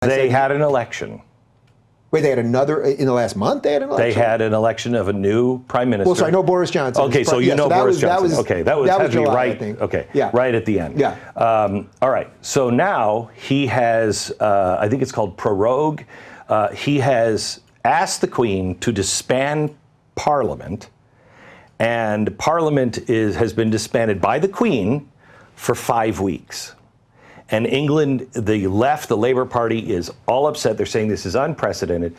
They had an election. Wait, they had another, in the last month they had an election? They had an election of a new prime minister. Well, so I know Boris Johnson. Okay, so you know Boris Johnson. Okay, that was July, right. I think. Okay, yeah. Right at the end. Yeah. All right, so now he has, I think it's called prorogue. He has asked the Queen to disband Parliament, and Parliament has been disbanded by the Queen for 5 weeks. And England, the left, the Labour Party, is all upset. They're saying this is unprecedented.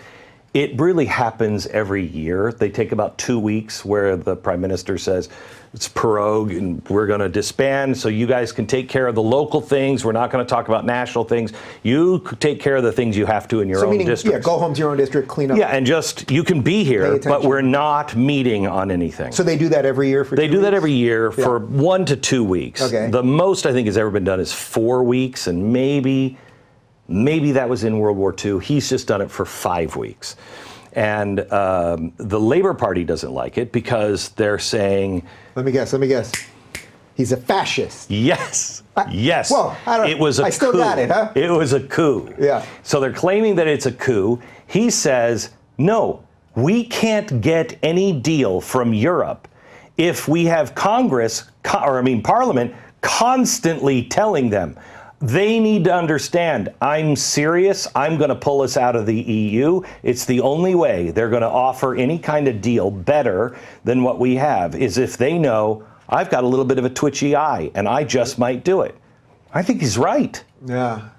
It really happens every year. They take about 2 weeks where the Prime Minister says, it's prorogue and we're going to disband so you guys can take care of the local things. We're not going to talk about national things. You take care of the things you have to in your own district. Yeah, go home to your own district, clean up. Yeah, and just, you can be here, but we're not meeting on anything. So they do that every year for 2 weeks? They do that every year for 1 to 2 weeks. Okay. The most I think has ever been done is 4 weeks, and maybe that was in World War II. He's just done it for 5 weeks. And the Labour Party doesn't like it because they're saying... Let me guess. He's a fascist. Yes. Yes. Well, it was a coup. I still got it, huh? It was a coup. Yeah. So they're claiming that it's a coup. He says, no, we can't get any deal from Europe if we have Parliament constantly telling them, they need to understand, I'm serious, I'm going to pull us out of the EU. It's the only way they're going to offer any kind of deal better than what we have, is if they know I've got a little bit of a twitchy eye and I just might do it. I think he's right. Yeah.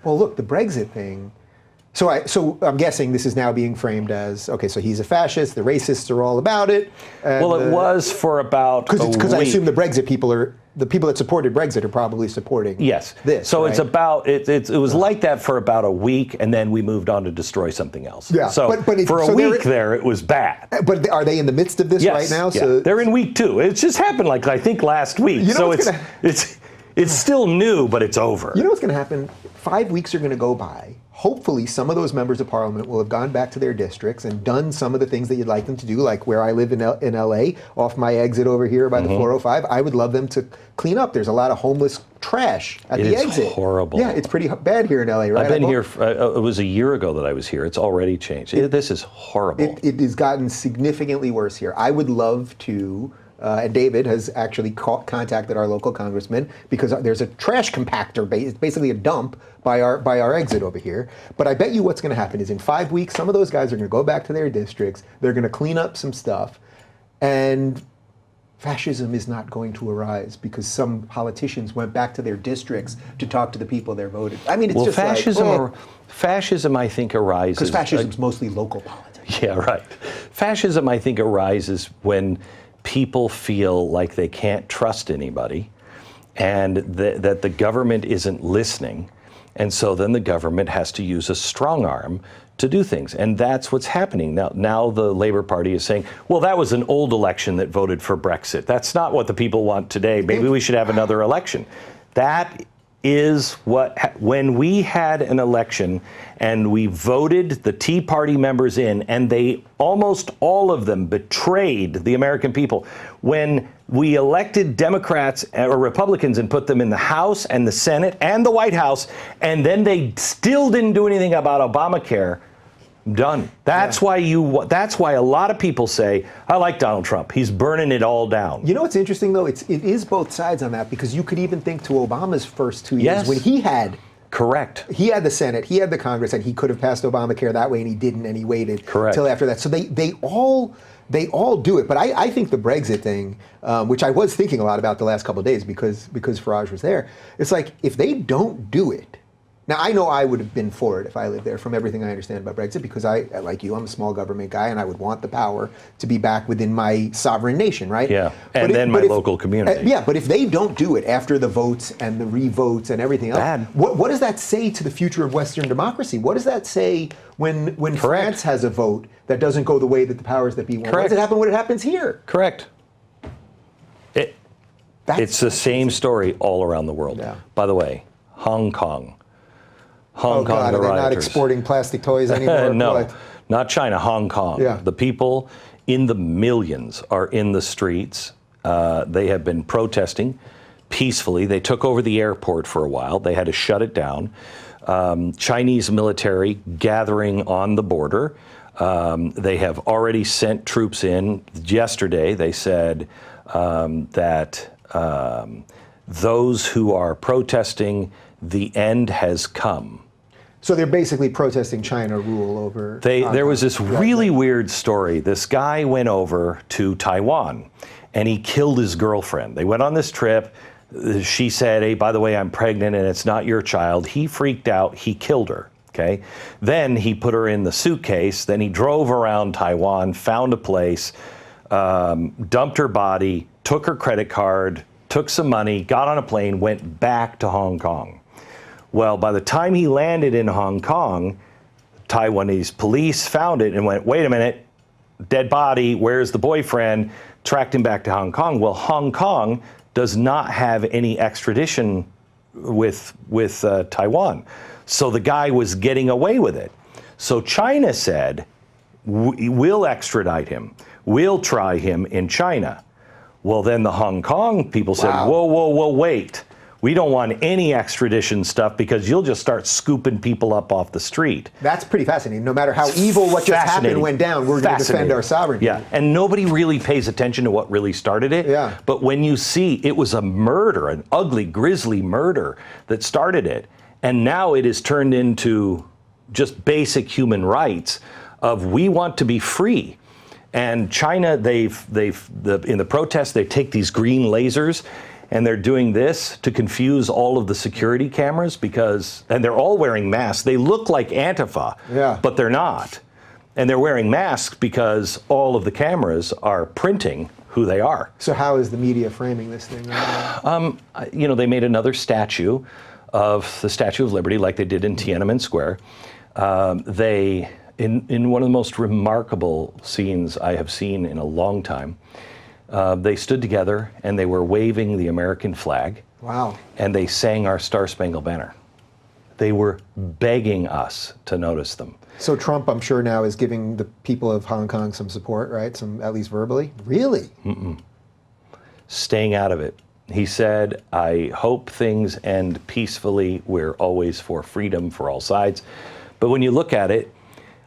Well, look, the Brexit thing. So I'm guessing this is now being framed as, okay, so he's a fascist, the racists are all about it. Well, it was for about a week. Because I assume the Brexit people the people that supported Brexit are probably supporting this. So right? it's about, it was like that for about a week, and then we moved on to destroy something else. Yeah. So for a week there, it was bad. But are they in the midst of this right now? Yeah. So they're in week 2. It just happened like, I think, last week. You know so it's still new, but it's over. You know what's going to happen? 5 weeks are going to go by. Hopefully, some of those members of Parliament will have gone back to their districts and done some of the things that you'd like them to do, like where I live in LA, off my exit over here by the 405. I would love them to clean up. There's a lot of homeless trash at the exit. It's horrible. Yeah, it's pretty bad here in LA, right? I've been here, it was a year ago that I was here. It's already changed. This is horrible. It has gotten significantly worse here. I would love to... and David has actually contacted our local congressman because there's a trash compactor, it's basically a dump by our exit over here. But I bet you what's going to happen is in 5 weeks, some of those guys are going to go back to their districts, they're going to clean up some stuff, and fascism is not going to arise because some politicians went back to their districts to talk to the people they voted. I mean, it's just fascism, I think, arises... Because fascism's mostly local politics. Yeah, right. Fascism, I think, arises when people feel like they can't trust anybody and that the government isn't listening. And so then the government has to use a strong arm to do things. And that's what's happening. Now the Labour Party is saying, well, that was an old election that voted for Brexit. That's not what the people want today. Maybe we should have another election. That is when we had an election and we voted the Tea Party members in, and they, almost all of them, betrayed the American people. When we elected Democrats or Republicans and put them in the House and the Senate and the White House, and then they still didn't do anything about Obamacare, done. That's why a lot of people say, I like Donald Trump. He's burning it all down. You know what's interesting, though? It is both sides on that, because you could even think to Obama's first 2 years when he had... Correct. He had the Senate, he had the Congress, and he could have passed Obamacare that way, and he didn't, and he waited till after that. So they all do it. But I think the Brexit thing, which I was thinking a lot about the last couple of days because Farage was there, it's like, if they don't do it, now, I know I would have been for it if I lived there, from everything I understand about Brexit, because like you, I'm a small government guy, and I would want the power to be back within my sovereign nation, right? Yeah, and then my local community. Yeah, but if they don't do it after the votes and the re-votes and everything else, what does that say to the future of Western democracy? What does that say when France has a vote that doesn't go the way that the powers that be want? What does it happen when it happens here? Correct. It's the same story all around the world. Yeah. By the way, Hong Kong. Oh God, are they not exporting plastic toys anymore? No, not China, Hong Kong. Yeah. The people in the millions are in the streets. They have been protesting peacefully. They took over the airport for a while. They had to shut it down. Chinese military gathering on the border. They have already sent troops in. Yesterday, they said that those who are protesting, the end has come. So they're basically protesting China rule over. There was this really weird story. This guy went over to Taiwan and he killed his girlfriend. They went on this trip. She said, hey, by the way, I'm pregnant and it's not your child. He freaked out. He killed her. Okay. Then he put her in the suitcase. Then he drove around Taiwan, found a place, dumped her body, took her credit card, took some money, got on a plane, went back to Hong Kong. Well, by the time he landed in Hong Kong, Taiwanese police found it and went, wait a minute, dead body, where's the boyfriend? Tracked him back to Hong Kong. Well, Hong Kong does not have any extradition with Taiwan. So the guy was getting away with it. So China said, we'll extradite him. We'll try him in China. Well, then the Hong Kong people said, whoa, wait. We don't want any extradition stuff because you'll just start scooping people up off the street. That's pretty fascinating. No matter how evil what just happened went down, we're going to defend our sovereignty. Yeah, and nobody really pays attention to what really started it. Yeah. But when you see it was a murder, an ugly, grisly murder that started it, and now it is turned into just basic human rights of we want to be free. And China, in the protests, they take these green lasers and they're doing this to confuse all of the security cameras and they're all wearing masks. They look like Antifa, but they're not. And they're wearing masks because all of the cameras are printing who they are. So how is the media framing this thing? They made another statue of the Statue of Liberty like they did in Tiananmen Square. In one of the most remarkable scenes I have seen in a long time, they stood together and they were waving the American flag. Wow. And they sang our Star Spangled Banner. They were begging us to notice them. So Trump, I'm sure now, is giving the people of Hong Kong some support, right? Some, at least verbally? Really? Staying out of it. He said, I hope things end peacefully. We're always for freedom for all sides. But when you look at it,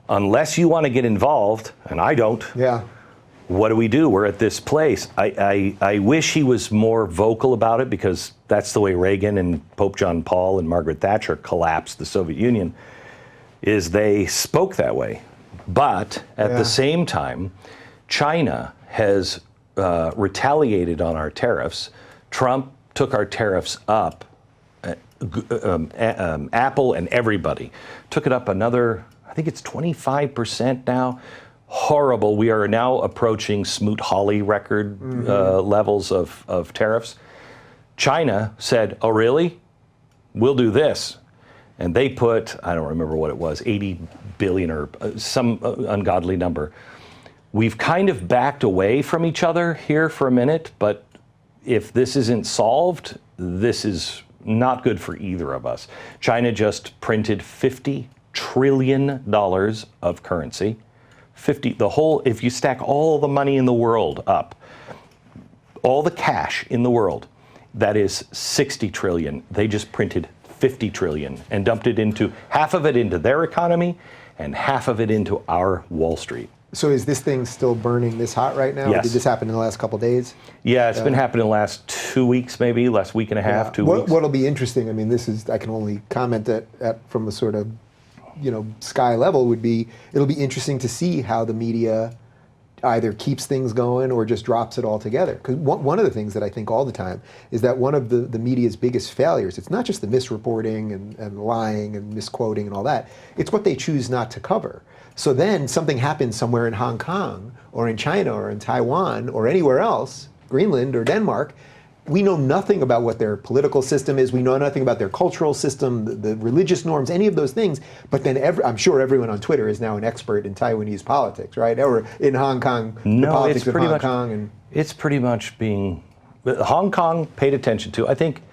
unless you want to get involved, and I don't, what do? We're at this place. I wish he was more vocal about it because that's the way Reagan and Pope John Paul and Margaret Thatcher collapsed the Soviet Union, is they spoke that way. But at the same time, China has retaliated on our tariffs. Trump took our tariffs up. Apple and everybody took it up another, I think it's 25% now. Horrible. We are now approaching Smoot-Hawley record levels of tariffs. China said, oh, really? We'll do this. And they put, I don't remember what it was, 80 billion or some ungodly number. We've kind of backed away from each other here for a minute, but if this isn't solved, this is not good for either of us. China just printed $50 trillion of currency. If you stack all the money in the world up, all the cash in the world, that is 60 trillion. They just printed 50 trillion and dumped it into, half of it into their economy and half of it into our Wall Street. So is this thing still burning this hot right now? Yes. Or did this happen in the last couple of days? Yeah, it's been happening in the last 2 weeks, maybe, last week and a half, 2 weeks. What'll be interesting, I mean, I can only comment at from a sort of, sky level would be, it'll be interesting to see how the media either keeps things going or just drops it altogether. Because one of the things that I think all the time is that one of the media's biggest failures, it's not just the misreporting and lying and misquoting and all that, it's what they choose not to cover. So then something happens somewhere in Hong Kong or in China or in Taiwan or anywhere else, Greenland or Denmark, we know nothing about what their political system is. We know nothing about their cultural system, the religious norms, any of those things. But then I'm sure everyone on Twitter is now an expert in Taiwanese politics, right? Or in Hong Kong, the politics of Hong Kong. It's pretty much being, Hong Kong paid attention to. I think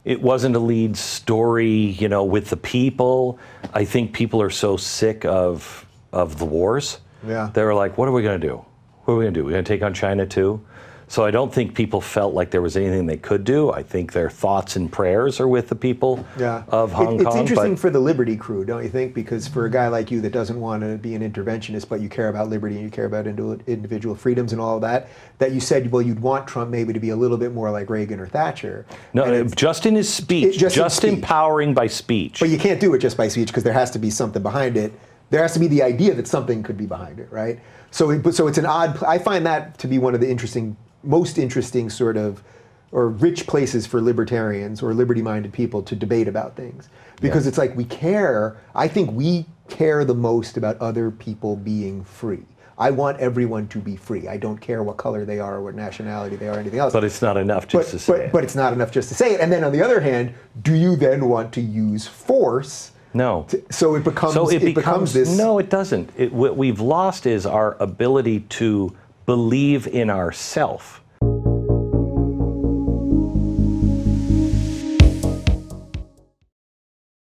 it wasn't a lead story, with the people. I think people are so sick of the wars. Yeah. They were like, what are we going to do? What are we going to do? We're going to take on China too? So I don't think people felt like there was anything they could do. I think their thoughts and prayers are with the people of Hong Kong. It's interesting for the Liberty crew, don't you think? Because for a guy like you that doesn't want to be an interventionist, but you care about liberty and you care about individual freedoms and all of that, that you said, well, you'd want Trump maybe to be a little bit more like Reagan or Thatcher. No, just in his speech, just empowering by speech. But you can't do it just by speech because there has to be something behind it. There has to be the idea that something could be behind it, right? So it's an odd, I find that to be one of the most interesting sort of, or rich places for libertarians or liberty-minded people to debate about things. Because it's like I think we care the most about other people being free. I want everyone to be free. I don't care what color they are or what nationality they are or anything else. But it's not enough just to say it. But it's not enough just to say it. And then on the other hand, do you then want to use force? No. So it becomes this. No, it doesn't. What we've lost is our ability to believe in ourself.